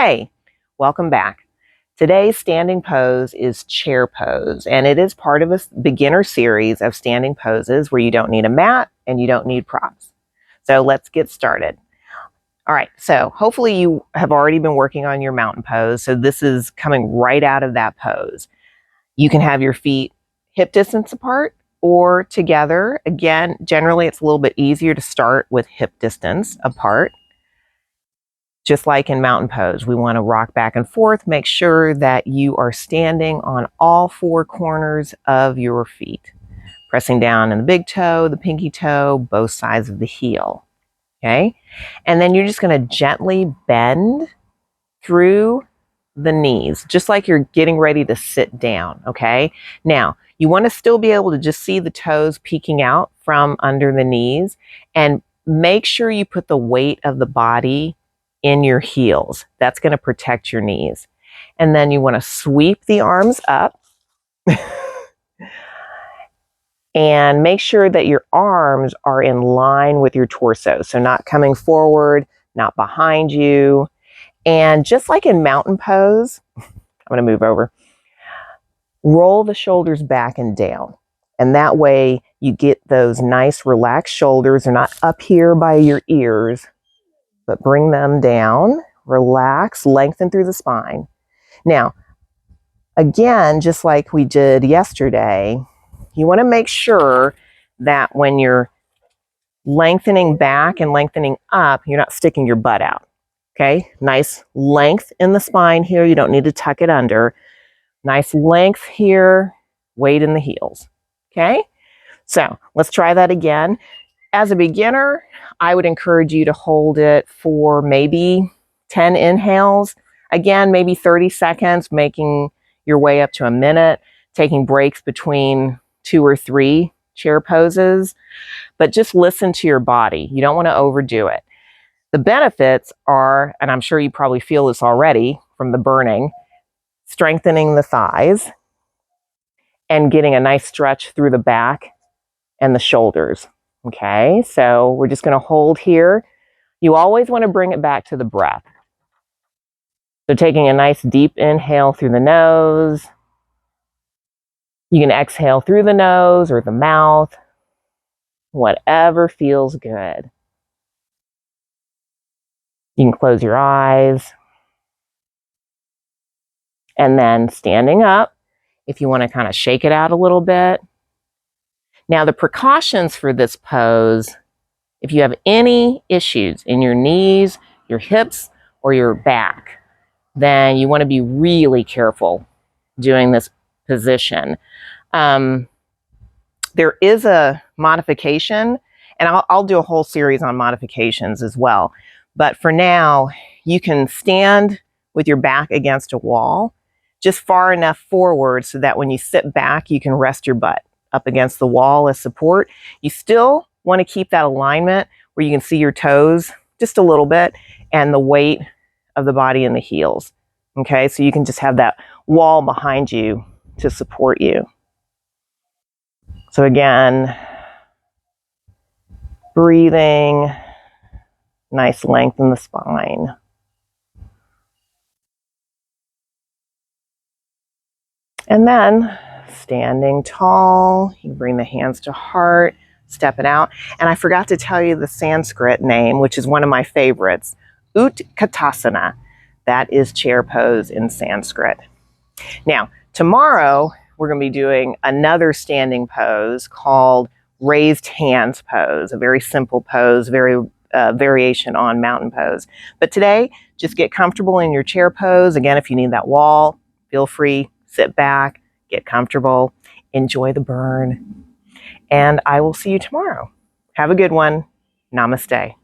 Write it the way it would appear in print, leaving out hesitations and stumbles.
Hey, welcome back. Today's standing pose is chair pose, and it is part of a beginner series of standing poses where you don't need a mat and you don't need props. So let's get started. All right, so hopefully you have already been working on your mountain pose, so this is coming right out of that pose. You can have your feet hip distance apart or together. Again, generally it's a little bit easier to start with hip distance apart. Just like in mountain pose, we want to rock back and forth. Make sure that you are standing on all four corners of your feet, pressing down in the big toe, the pinky toe, both sides of the heel. Okay. And then you're just going to gently bend through the knees, just like you're getting ready to sit down. Okay. Now, you want to still be able to just see the toes peeking out from under the knees, and make sure you put the weight of the body in your heels. That's going to protect your knees. And then you want to sweep the arms up and make sure that your arms are in line with your torso. So not coming forward, not behind you. And just like in mountain pose, I'm going to move over. Roll the shoulders back and down. And that way you get those nice relaxed shoulders. They're not up here by your ears, but bring them down, relax, lengthen through the spine. Now, again, just like we did yesterday, you want to make sure that when you're lengthening back and lengthening up, you're not sticking your butt out. Okay, nice length in the spine here. You don't need to tuck it under. Nice length here, weight in the heels. Okay, so let's try that again. As a beginner, I would encourage you to hold it for maybe 10 inhales. Again, maybe 30 seconds, making your way up to a minute, taking breaks between 2 or 3 chair poses. But just listen to your body. You don't want to overdo it. The benefits are, and I'm sure you probably feel this already from the burning, strengthening the thighs and getting a nice stretch through the back and the shoulders. Okay, so we're just going to hold here. You always want to bring it back to the breath. So taking a nice deep inhale through the nose. You can exhale through the nose or the mouth, whatever feels good. You can close your eyes. And then standing up, if you want to kind of shake it out a little bit. Now, the precautions for this pose, if you have any issues in your knees, your hips, or your back, then you want to be really careful doing this position. There is a modification, and I'll do a whole series on modifications as well. But for now, you can stand with your back against a wall, just far enough forward so that when you sit back, you can rest your butt up against the wall as support. You still want to keep that alignment where you can see your toes just a little bit and the weight of the body in the heels. Okay, so you can just have that wall behind you to support you. So again, breathing, nice length in the spine. And then standing tall, you bring the hands to heart, step it out. And I forgot to tell you the Sanskrit name, which is one of my favorites, Utkatasana. That is chair pose in Sanskrit. Now, tomorrow, we're going to be doing another standing pose called raised hands pose, a very simple pose, very variation on mountain pose. But today, just get comfortable in your chair pose. Again, if you need that wall, feel free, sit back, get comfortable, enjoy the burn, and I will see you tomorrow. Have a good one. Namaste.